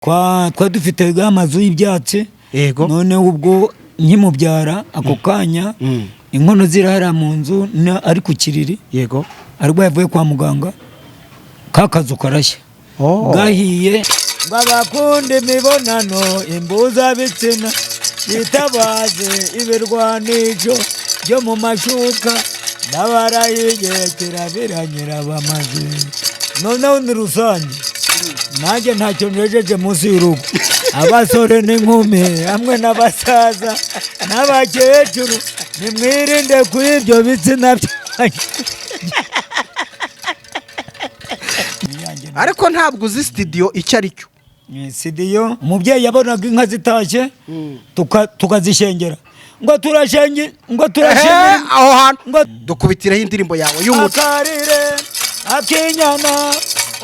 Kwa dufite amazu y'ibyatsi yego none ubwo nkimubyara ako kanya inkono zirahara mu nzu ari ku kiriri yego ariko yavuye kwa muganga kakazu karashya gahiye babakunde imibonano imbuza bitsina bitabaze ibirwanisho byo mu mashuka n'abarayigekera biranyira bamaze noneho ni rusange nanjye ntacyo njejeje munsi y'urugo abasore n'inkumi hamwe n'abasaza n'abakecuru nimwirinde kuri ibyo bitsina byanyu. ariko ntabwo uzi studio icyo ari cyo. Studio umubyeyi yabonaga inka zitashye tukazishengera ngo turashenge aho hantu ngo dukubitiraho indirimbo yawe y'umuco akarire akinyana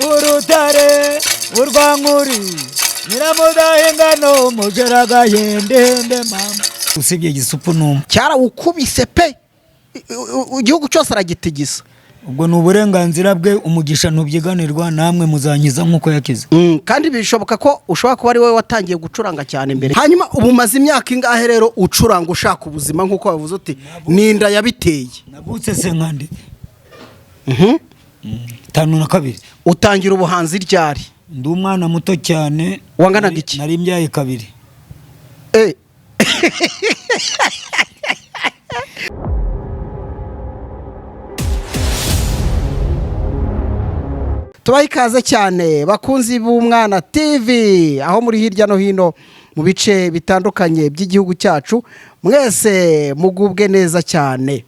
urutare urwankuri nyiramudahingano mujeragayendende mama usibye gisupu numwe cyarawukubise pe igihugu cyose aragitigisa. ubwo ni uburenganzira bwe umugisha ntubyiganirwa namwe muzanyiza nk'uko yakize kandi bishoboka ko ushobora kuba ari wowe watangiye gucuranga cyane mbere hanyuma ubu maze imyaka ingahe rero ucuranga ushaka ubuzima nk'uko wavuze uti ninda yabiteye nabutse senkandi 52 utangira ubuhanzi ryari? ndi umwana muto cyane wanganaga iki? nari mbyaye 2 tubaha ikaze cyane bakunzi b'Umwana TV aho muri hirya no hino mu bice bitandukanye by'igihugu cyacu mwese mugubwe neza cyane.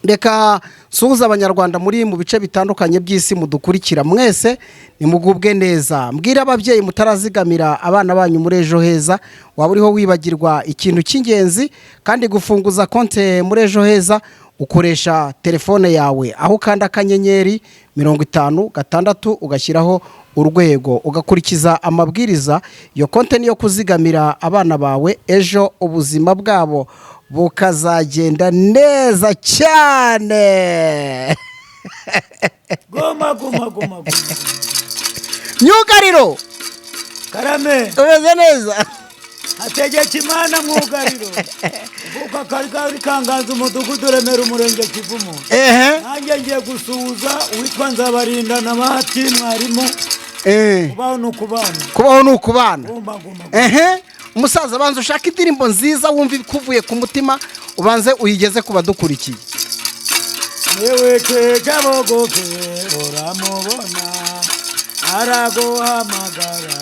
Reka suhuza abanyarwanda muri mu bice bitandukanye by'isi mudukurikira mwese nimugubwe neza. Mbwira ababyeyi mutarazigamira abana banyu muri Ejo Heza waba uriho wibagirwa ikintu cy'ingenzi kandi gufunguza konte muri Ejo Heza ukoresha telefone yawe aho kanda akanyenyeri 56 ugashyiraho urwego ugakurikiza amabwiriza. Iyo konte niyo kuzigamira abana bawe ejo ubuzima bwabo bukazagenda neza cyane. goma myugariro karame umeze neza hategeka imana mwugariro uvuka kari kanganza umudugudu Remera umurenge Kivumu nanjye ngiye gusuhuza witwa Nzabarinda na Bahati mwarimu kubaho n'ukubana umusaza banza ushaka indirimbo nziza wumva kuvuye ku mutima ubanze uyigeze ku badukurikiye. yewe Kejabogoke uramubona araguhamagara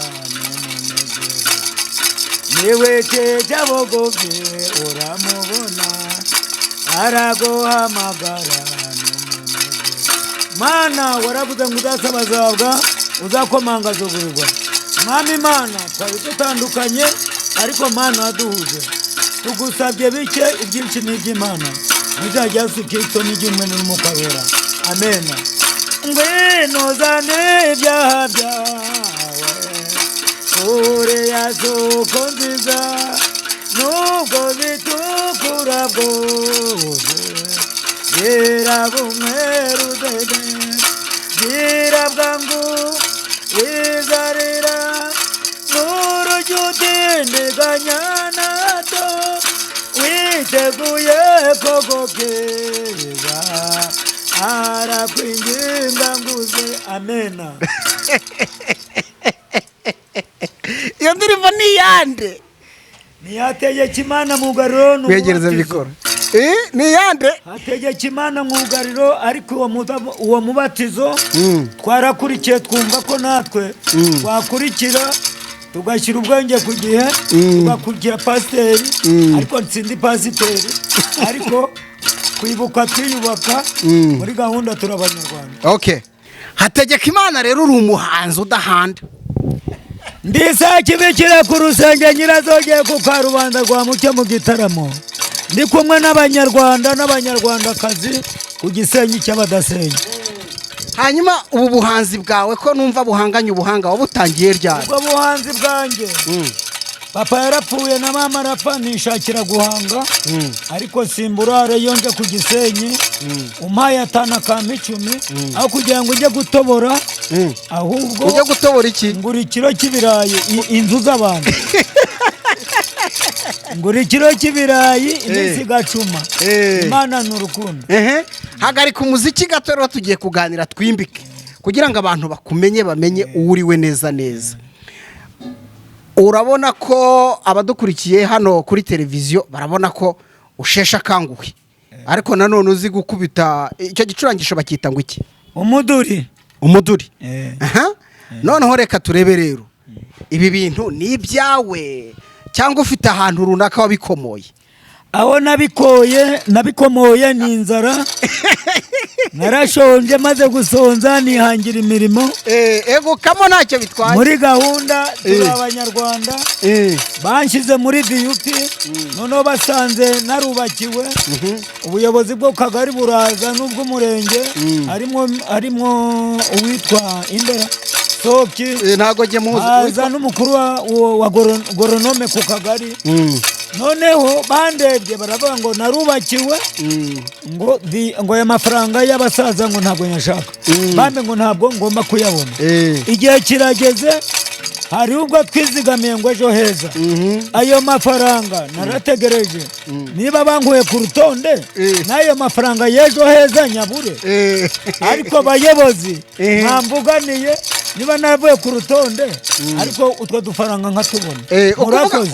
yewe Kejabogoke uramubona araguhamagara mana waravuze ngo uzasabazabwa uzakomanga zugurirwa mwami mana twari dutandukanye ariko mana waduhuje tugusabye bike ibyinshi n'iby'Imana muzajya Kristo n'igimwe n'umwuka wera amen. ngwino zane ibyaha byawe kure ya soko nziza nubwo bitukura bwose gira bumweru dede gira bwangu wizarira n'urujyutindiganya nato witeguye kogokeza arakwinginga nguze amena. iyo ndirimbo ni yande niyategeka imana mwugariro n'uwegereza mikoro ni yande hategeka imana mwugariro ariko uwo mubatizo twarakurikiye twumva ko natwe twakurikira tugashyira ubwenge ku gihe tugakurikira pasiteri ariko nsindi pasiteri ariko kwibuka twiyubaka muri gahunda turi abanyarwanda. hategeka imana rero uri umuhanzi udahanda ndisakibikira ku rusenge nyirazogeye ku karubanda rwa mucyo mu gitaramo ndi kumwe n'abanyarwanda n'abanyarwandakazi ku Gisenyi cy'abadasenyi. hanyuma ubu buhanzi bwawe ko numva buhanganye ubuhanga wabutangiye ryari? ubwo buhanzi bwanjye papa yarapfuye na mama arapfa nishakira guhanga ariko simburare yonje ku Gisenyi umpaye atana ka 10 aho kugira ngo ujye gutobora ahubwo ujya gutobora iki ngura ikiro cy'ibirayi inzu z'abantu ngura ikiro cy'ibirayi iminsi igacuma Imana ni urukundo hagarika umuziki gato rero tugiye kuganira twimbike kugira ngo abantu bakumenye bamenye uwo uriwe neza neza. Urabona ko abadukurikiye hano kuri televiziyo barabona ko ushesha akanguhe ariko nanone uzi gukubita icyo gicurangisho bakita ngo iki umuduri noneho reka turebe rero ibi bintu ni ibyawe cyangwa ufite ahantu runaka wabikomoye? Aho nabikomoye ni inzara narashonje maze gusonza nihangira imirimo ego kamo ntacyo bitwaye muri gahunda turi abanyarwanda banshyize muri DUP noneho basanze narubakiwe ubuyobozi bwo kagari buraza n'ubw'umurenge harimo uwitwa Indera Soki ntago jye muzi aza n'umukuru wa goronome ku kagari noneho bandebye baravuga ngo narubakiwe ngo aya mafaranga y'abasaza ngo ntabwo nyashaka bambe ngo ntabwo ngomba kuyabona igihe kirageze hari ubwo twizigamiye ngo ejo heza ayo mafaranga narategereje niba banguye ku rutonde n'ayo mafaranga y'ejo heza nyabure ariko abayobozi ntambuganiye niba navuye ku rutonde ariko utwo dufaranga nkatubona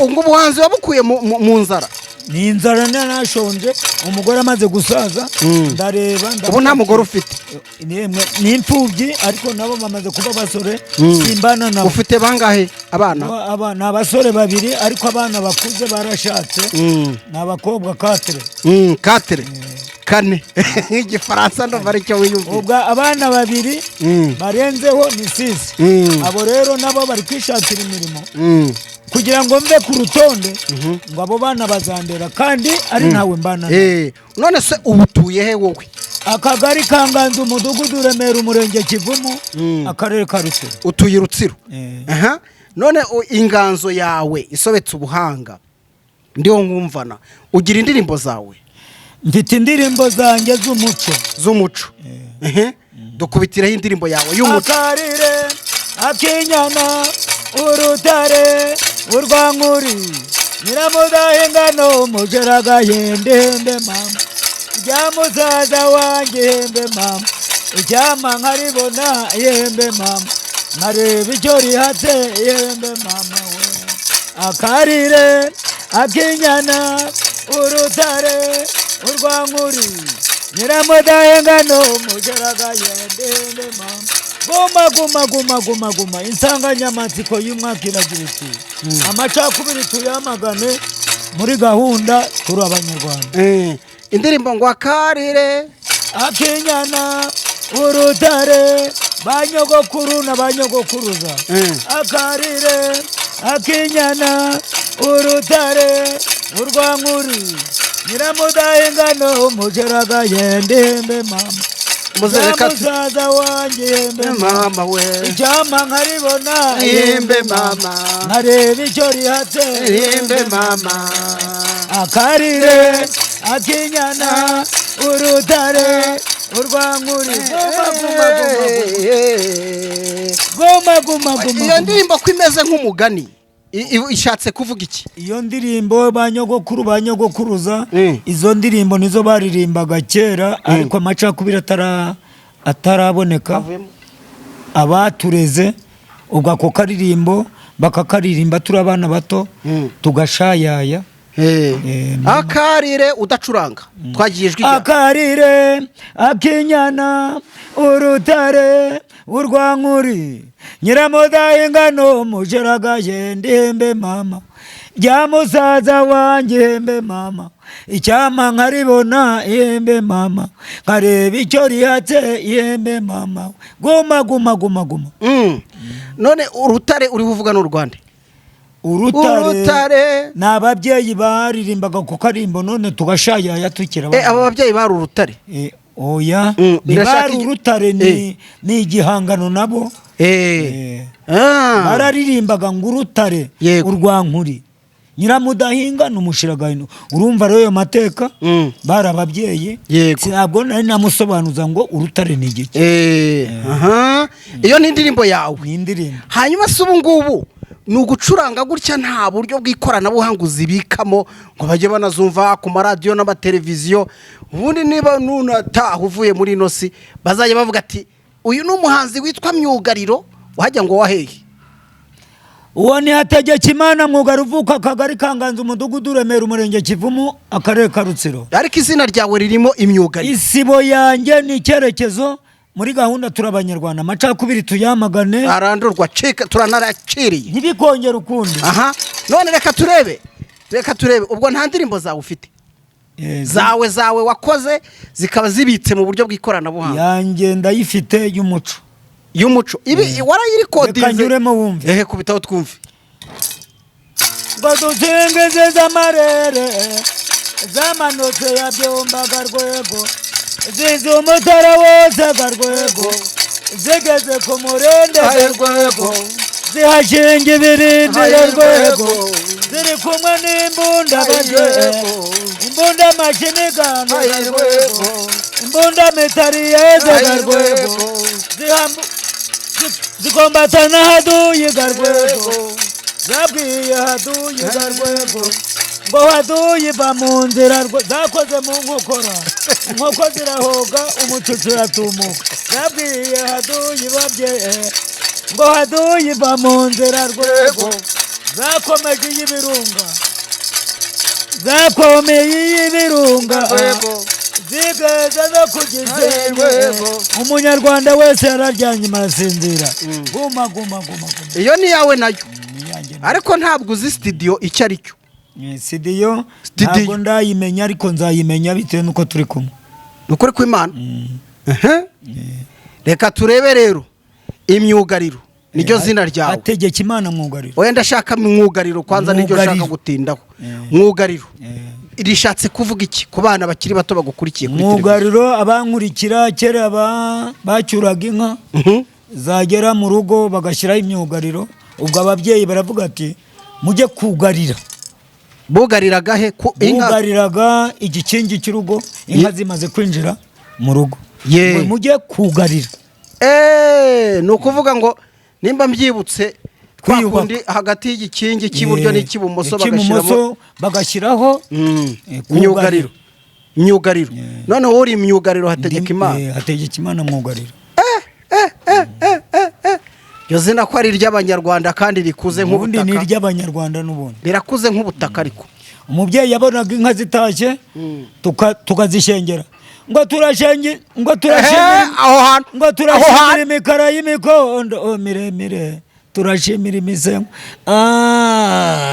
ubwo ubuhanzi wabukuye mu nzara ni inzara nashonje umugore amaze gusaza ndareba ubu nta mugore ufite ni imfubyi ariko nabo bamaze kuba basore simbana nabo. Ufite bangahe abana? Ni abasore babiri ariko abana bakuze barashatse ni abakobwa 4 kane nk'igifaransa ndumva aricyo wiyumva. ubwo abana babiri barenzeho ni 6 abo rero nabo bari kwishakira imirimo kugira ngo mbe ku rutonde ngo abo bana bazandera kandi ari ntawe mbana. None se ubutuye he wowe? Akagari Kanganza umudugudu Remera umurenge Kivumu akarere ka Rutsiro. Utuye Rutsiro? None inganzo yawe isobetse ubuhanga ndiho nkumvana ugira indirimbo zawe? Mfite indirimbo zanjye z'umuco dukubitiraho indirimbo yawe y'umuco. Akarire akinyana urutare urwankuri nyiramudahingano mujeraga yendembe mama ijya musaza wanjye yembe mama icyama nkaribona yembe mama nkareba icyo rihatse yembe mama we. Akarire akinyana urutare urwankuri nyiramudahingano mujeraga yendembe mama. Guma insanganyamatsiko y'umwaka iragira iti amacakubiri tuyamagane muri gahunda turi abanyarwanda. Indirimbo ngo akarire akinyana urutare banyogokuru na banyogokuruza. Akarire akinyana urutare urwankuri nyiramudahingano mujeraga yendembe mama musaza wanjye yembe mama we icyama nkaribona yembe mama nkareba icyo rihatse yembe mama. Akarire akinyana urutare urwankuri guma. Iyo ndirimbo ko imeze nk'umugani ishatse kuvuga iki? Iyo ndirimbo banyogokuruza izo ndirimbo nizo baririmbaga kera ariko amacakubiri ataraboneka abatureze ubwo ako karirimbo bakakaririmba turi abana bato tugashayaya. Akarire udacuranga twagiye ijwi. Akarire akinyana urutare urwankuri nyiramudahingano mujeraga yendembe mama jya musaza wanjye yembe mama icyama nkaribona yembe mama nkareba icyo rihatse yembe mama guma. None urutare uri buvuga n'u Rwanda? Urutare ni ababyeyi baririmbaga ku karimbo none tugashayaya tukira. Abo babyeyi bari urutare? Oya ntibari urutare ni igihangano nabo bararirimbaga ngo urutare urwankuri nyiramudahinga n'umushiragahino. Urumva rero ayo mateka bari ababyeyi, ntabwo nari namusobanuza ngo urutare ni igiki. Iyo ni indirimbo yawe. Ni indirimbo. Hanyuma se ubu ngubu ni ugucuranga gutya, nta buryo bw'ikoranabuhanga uzibikamo ngo bajye banazumva ku maradiyo n'amateleviziyo. Ubundi niba nunataha uvuye muri ino si bazajya bavuga ati uyu ni umuhanzi witwa Myugariro, wajya ngo wahehe. Uwo ni Hategekimana Mwugariro uvuka akagari ka Nganzo, umudugudu Remera, umurenge Kivumu, akarere ka Rutsiro. Ariko izina ryawe ririmo Imyugariro. Isibo yanjye ni icyerekezo muri gahunda turabanyarwanda, amacakubiri tuyamagane, arandurwa cika turanaraciriye ntibikongera ukundi. None reka turebe ubwo nta ndirimbo zawe ufite zawe wakoze zikaba zibitse mu buryo bw'ikoranabuhanga. Yanjye ndayifite y'umuco ibi warayirikodinze. Reka nyuremo wumve. Kubitaho twumve. Ngo dusengeze z'amarere zamanutse ya byombaga rwego, zizi umutara wose garwego, zigeze ku murende rwego, zihashinga ibirindiro rwego, ziri kumwe n'imbunda barwego, imbunda mashinigano rwego, imbunda metariyeze garwego, zikombatana haduyi garwego, zabwiye haduyi garwego ngo haduyi va mu nzira zakoze mu nkokora, inkoko zirahoga umucucu uratumuka. Zabwiye haduyi babye ngo haduyi va mu nzira rwego, zakomeje y'ibirunga, zigeze no ku Gisenyi. Umunyarwanda wese yararyanye marasinzira. Guma. Iyo ni yawe nayo. Ariko ntabwo uzi studio icyo ari cyo. Studio ntabwo ndayimenya, ariko nzayimenya bitewe nuko turi kumwe. Nukuri kw'Imana. Reka turebe rero Imyugariro niryo zina ryawe. Hategekimana Mwugariro. Oya ndashaka Mwugariro kwanza, niryo shaka gutindaho. Mwugariro irishatse kuvuga iki ku bana bakiri bato bagukurikiye kuri televiziyo? Mwugariro abankurikira kera bacyuraga inka, zagera mu rugo bagashyiraho imyugariro. Ubwo ababyeyi baravuga ati mujye kugarira. Bugariraga he? Bugariraga igikingi cy'urugo inka zimaze kwinjira mu rugo. Mujye kugarira. Ni ukuvuga ngo nimba mbyibutse twakundi hagati y'igikingi cy'iburyo n'icy'ibumoso bagashyiraho Myugariro. None wowe uri Imyugariro Hategekimana. Hategekimana Mwugariro. Yo zina ko ari iry'Abanyarwanda kandi rikuze nk'ubutaka. Ubundi ni iry'Abanyarwanda n'ubundi. Birakuze nk'ubutaka ariko. Umubyeyi yabonaga inka zitashye tukazishengera. Ngo turashimira imikara y'imikondo miremire, turashimira imisengo.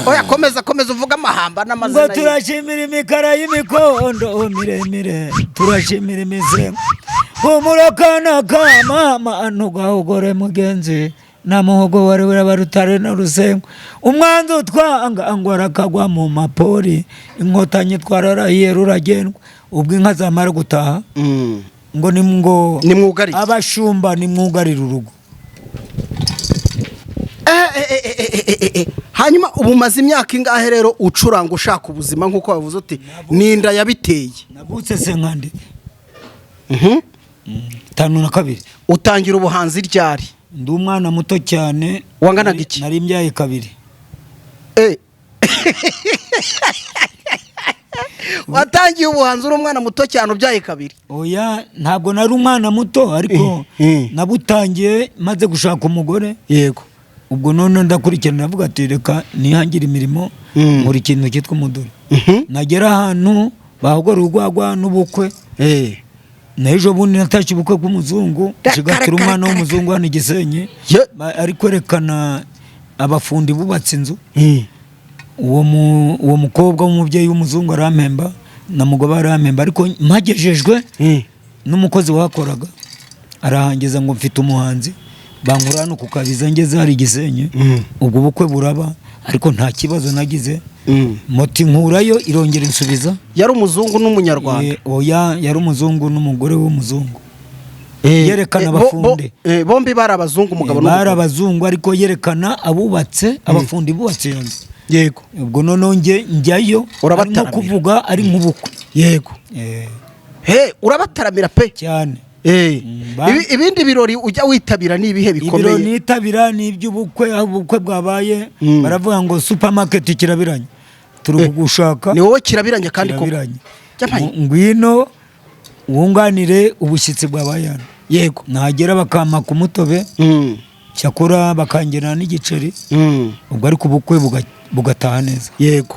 Oya komeza uvuga amahamba n'amazina. Ngo turashimira imikara y'imikondo miremire, turashimira imisengo. Umurakana ka mama ntugahogore mugenzi, namuhogo wari warabarutare n'urusengo. Umwanzi utwanga ngo arakagwa mu mapori, inkotanyi twararahiye ruragendwa. Ubwo inka zamara gutaha ngo ni Mwugariro. Abashumba ni Mwugariro urugo. Hanyuma ubu maze imyaka ingahe rero ucuranga ushaka ubuzima nk'uko wavuze uti ninda yabiteye? Nabutse senkandi 52. Utangira ubuhanzi ryari? Ndi umwana muto cyane. Wanganaga iki? Nari mbyaye 2. Watangiye ubuhanzi uri umwana muto cyane ubyaye 2? Oya ntabwo nari umwana muto, ariko nabutangiye maze gushaka umugore. Yego. Ubwo none ndakurikirana navuga ati reka nihangira imirimo muri kintu cyitwa umuduri. Nagera ahantu bahogora urwagwa n'ubukwe. Nejo bundi natashye ubukwe bw'umuzungu, kigatira umwana w'umuzungu hano Gisenyi, ari kwerekana abafundi bubatse inzu. Uwo mukobwa w'umubyeyi w'umuzungu arampemba, na mugabo arampemba, ariko mpagejejwe n'umukozi wakoraga arahangeza ngo mfite umuhanzi, bankurana ku kabiza ngeze hari Gisenyi. Ubwo bukwe buraba, ariko nta kibazo nagize. Moti nkurayo irongera insubiza. Yari umuzungu n'umunyarwanda? Oya yari umuzungu n'umugore w'umuzungu. Yerekana abafundi. Bombi bari abazungu, umugabo n'umugore. Bari abazungu, ariko yerekana abubatse, abafundi bubatse iyo nzu. yego ubwo none njyayo Urabataramira. no kuvuga ari nk'ubukwe yego urabataramira pe cyane. ibindi birori ujya witabira ni ibihe bikomeye? Ibiro nitabira ni iby'ubukwe, aho ubukwe bwabaye baravuga ngo supermarket Kirabiranya turi kugushaka. Ni wowe Kirabiranya kandi ko ngwino wunganire ubushyitsi bwabaye hano. Yego nagera bakampa ku mutobe cyakora bakangena n'igiceri ubwo ariko ubukwe bugataha neza. Yego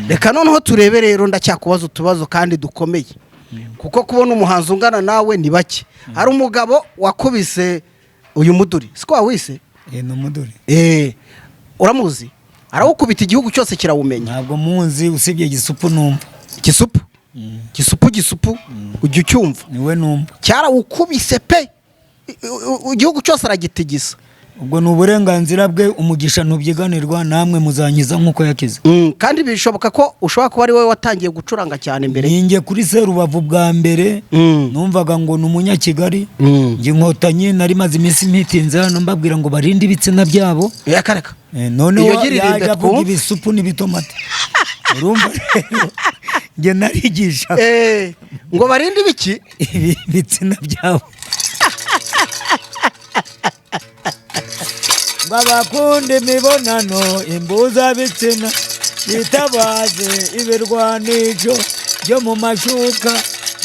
reka noneho turebe rero ndacyakubaza utubazo kandi dukomeye kuko kubona umuhanzi ungana nawe ni bake. Hari umugabo wakubise uyu muduri siko wawise? Ni umuduri. Uramuzi? Arawukubita igihugu cyose kirawumenya. Ntabwo muzi usibye Gisupu numva. Gisupu ujya ucyumva? Niwe numva. Cyarawukubise pe igihugu cyose aragitigisa. Ubwo ni uburenganzira bwe, umugisha ntubyiganirwa, namwe muzanyiza nk'uko yakize. Kandi bishoboka ko ushobora kuba ari wowe watangiye gucuranga cyane mbere. Ninjye kuri Serubavu bwa mbere numvaga ngo ni umunyakigali. Njye Inkotanyi nari maze iminsi mpitinze hano mbabwira ngo barinde ibitsina byabo. Yakareka none yajya avuga ibisupu n'ibitomate. Urumva njye narigisha ngo barinde ibiki ibitsina byabo. Babakunda imibonano imbuza bitsina bitabaze ibirwanisho byo mu mashuka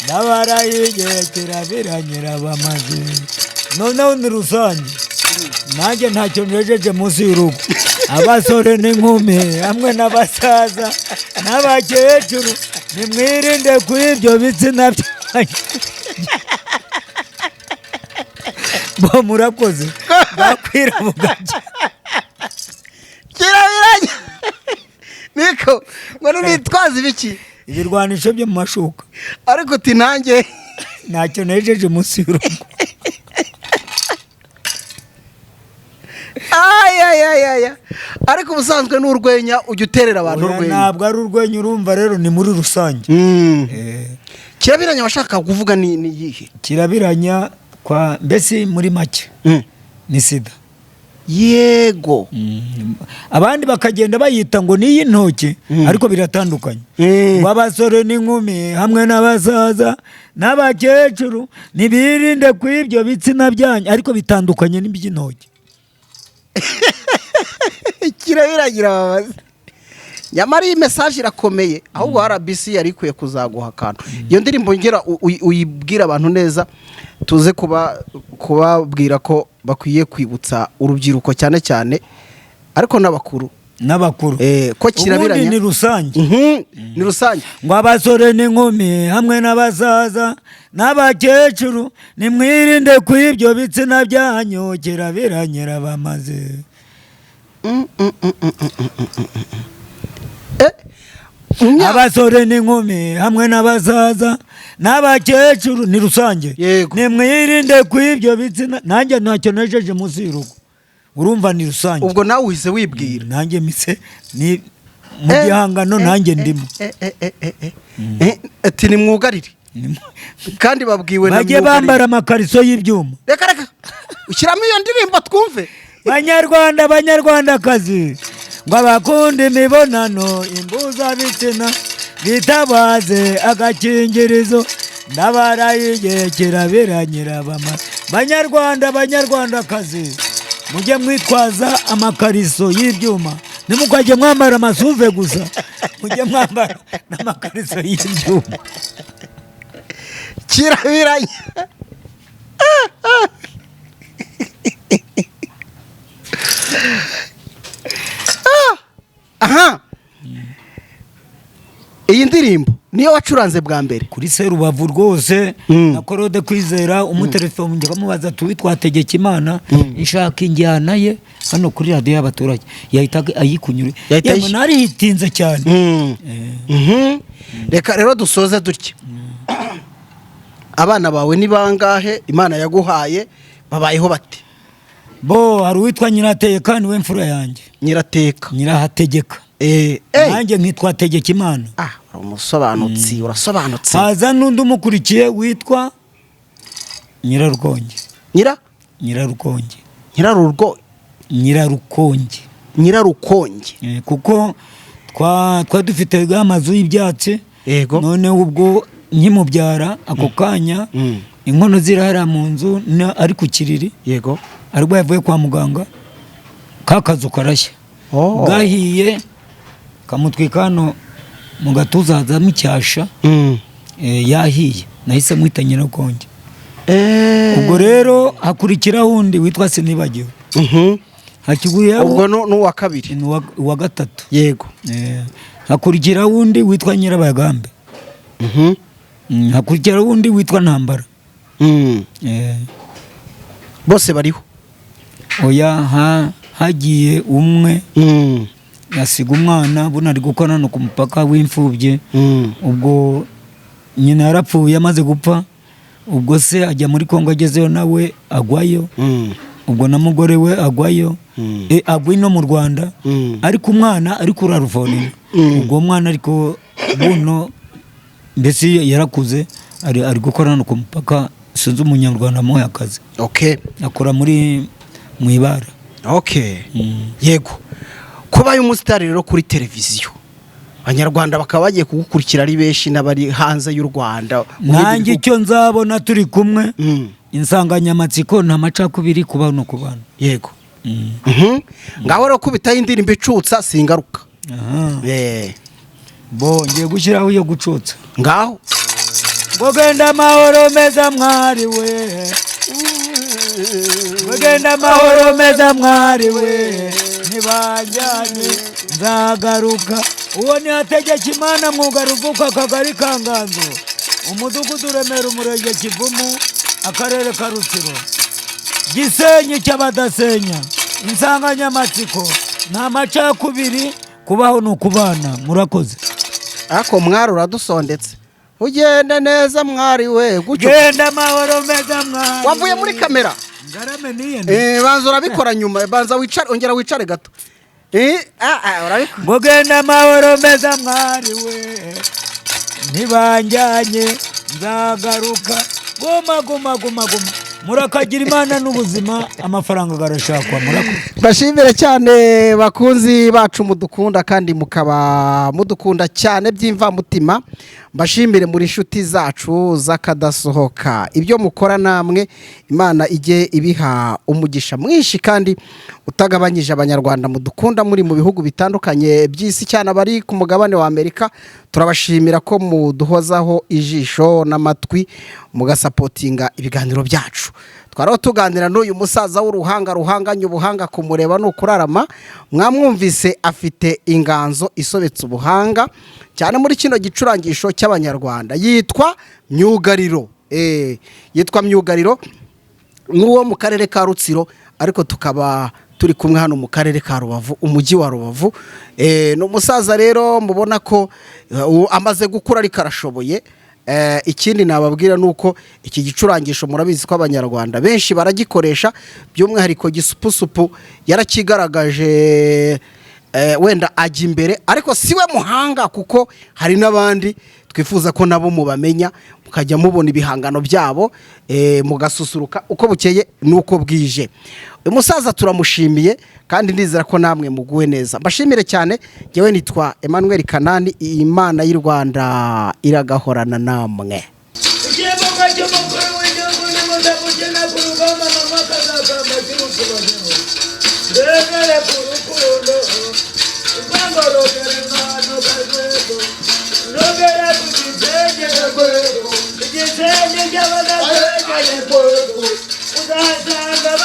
n'abarayigeye Kirabiranyira bamaze. Noneho ni rusange nanjye ntacyo njejeje munsi y'urugo. Abasore n'inkumi hamwe n'abasaza n'abakecuru nimwirinde kw'ibyo bitsina byanyu. Bo murakoze bakwira mugajya Kirabiranya niko ngo nitwaza ibiki ibirwanisho byo mu mashuka ariko uti nanjye ntacyo nejeje munsi y'urugo. ariko ubusanzwe n'urwenya ujya uterera abantu urwenya. Ntabwo ari urwenya urumva rero ni muri rusange. Kirabiranya washaka kuvuga ni yihe? Kirabiranya kwa mbese muri make ni sida. Yego abandi bakagenda bayita ngo ni y'intoki ariko biratandukanye. Abasore n'inkumi hamwe n'abasaza n'abakecuru nibirinde kw'ibyo bitsina byanyu ariko bitandukanye n'iby'intoki. Kirabiragira babaza. Nyamara iyi message irakomeye ahubwo RBC yari ikwiye kuzaguha akantu. Iyo ndirimbo ngera uyibwira abantu neza tuze kubabwira ko bakwiye kwibutsa urubyiruko cyane cyane ariko n'abakuru ko Kirabiranya ni rusange. Ni rusange ngo abasore n'inkumi hamwe n'abasaza n'abakecuru nimwirinde kw'ibyo bitsina byanyu Kirabiranyira bamaze. Abasore n'inkumi hamwe n'abasaza n'abakecuru ni rusange nimwirinde kw'ibyo bitsina. Nanjye ntacyo nejeje munsi y'urugo urumva ni rusange. Ubwo nawe uhise wibwira nanjye mise ni mu gihangano nanjye ndimo. Ati ni mwugarire kandi babwiwe na bajye bambara amakariso y'ibyuma. Reka ushyiramo iyo ndirimbo twumve. Banyarwandakazi ngo abakunda imibonano imbuza bitsina bitabaze agakingirizo n'abarayigeye Kirabiranyira bamaze. Banyarwandakazi mujye mwitwaza amakariso y'ibyuma ntimukajye mwambara amasuve gusa mujye mwambara n'amakariso y'ibyuma. Kirabiranya iyi ndirimbo niyo wacuranze bwa mbere kuri Serubavu rwose na Korode Kwizera umutelefone njye bamubaza tuwi twategeka Imana ishaka injyana ye hano kuri radio y'abaturage yahita ayikunyure yego nari hitinze cyane. Reka rero dusoze dutya. Abana bawe ni bangahe Imana yaguhaye babayeho bate? Bo hari uwitwa Nyirateka niwe mfura yanjye. Nyirahategeka nanjye nkitwa Tegeka Imana. urasobanutse. Haza n'undi umukurikiye witwa Nyirarukonge. Nyirarukonge. kuko twa dufite amazu y'ibyatsi. Yego. Noneho ubwo nkimubyara ako kanya inkono zirahara mu nzu ari ku kiriri. Yego. Ariko yavuye kwa muganga kakazu karashya. Gahiye kamutwika hano mu gatuza hazamo icyasha. Yahiye nahise mwita Nyirarukonge. Ubwo rero hakurikiraho undi witwa Sinibagiwe. Hakiguyeho ubwo n'uwa kabiri uwa gatatu. Yego. Hakurikiraho undi witwa Nyirabagambe. Hakurikiraho undi witwa Ntambara. Bose bariho. Oya hagiye umwe yasiga umwana bunari gukora no ku mupaka w'imfubye. Ubwo nyina yarapfuye amaze gupfa. Ubwo se ajya muri Kongo agezeyo nawe agwayo. Ubwo na mugore we agwayo. Agwi no mu Rwanda. Ariko umwana ari kuri Arufoni. Ubwo mwana ariko buno mbese yarakuze ari gukora no ku mupaka sinzi umunyarwanda mu yakaze. Okay. Akora muri mwibara. Okay. Yego. Kuba y'umusitari rero kuri televiziyo. Abanyarwanda bakaba bagiye kugukurikira ari benshi n'abari hanze y'u Rwanda. Nanjye icyo nzabona turi kumwe. Insanganyamatsiko nta macakubiri kuba no kubana. Yego. Ngaho rero kubitaho indirimbo icutsa singaruka. Bo ngiye gushyiraho yo gucutsa. Ngaho Bogenda amahoro meza mwari we. Bogenda amahoro meza mwari we. Nibajyane nzagaruka. Uwo ni Hategekimana Mwugaruvuka Akagari ka Nganzo, Umudugudu Remera, Umurenge Kivumu, Akarere ka Rutsiro, Gisenyi cy'abadasenya. Insanganyamatsiko nta macakubiri kubaho no kubana. Murakoze. Ako mwari uradusondetse. Ugende neza mwari we. Genda amahoro meza mwari. Wavuye muri kamera. Ngarame niye. Banza urabikora nyuma. Banza wicare, ongera wicare gato. Urabikora. Bogenda amahoro meza mwari we. Nibanjyanye nzagaruka. Guma. Murakagira Imana n'ubuzima, amafaranga garashakwa. Murakoze. Bashimire cyane bakunzi bacu mudukunda kandi mukaba mudukunda cyane by'imva mutima. Bashimire muri inshuti zacu zakadasohoka. Ibyo mukora namwe Imana ije ibiha umugisha mwinshi kandi utagabanyije. Abanyarwanda mudukunda muri mu bihugu bitandukanye by'isi cyane abari ku mugabane wa Amerika, turabashimira ko muduhozaho ijisho n'amatwi mugasapotinga ibiganiro byacu. Twaraho tuganira n'uyu musaza w'uruhanga ruhanganye ubuhanga kumureba no kurarama. Mwamwumvise afite inganzo isobetse ubuhanga cyane muri kino gicurangisho cy'Abanyarwanda. Yitwa Myugariro. Yitwa Myugariro n'uwo mu karere ka Rutsiro, ariko tukaba turi kumwe hano mu karere ka Rubavu, umujyi wa Rubavu. No musaza rero mubona ko amaze gukura ariko arashoboye. Ikindi nababwira nuko iki gicurangisho murabizi ko Abanyarwanda benshi baragikoresha, by'umwihariko gisupusupu yarakigaragaje. Wenda ajya imbere ariko siwe muhanga, kuko hari n'abandi twifuza ko nabo mubamenya mukajya mubona ibihangano byabo mugasusuruka uko bukeye nuko bwije. Uyu musaza turamushimiye kandi ndizera ko namwe muguwe neza. Mbashimire cyane. Jewe nitwa Emmanuel Kanani. Imana y'u Rwanda iragahorana namwe. Uzasanga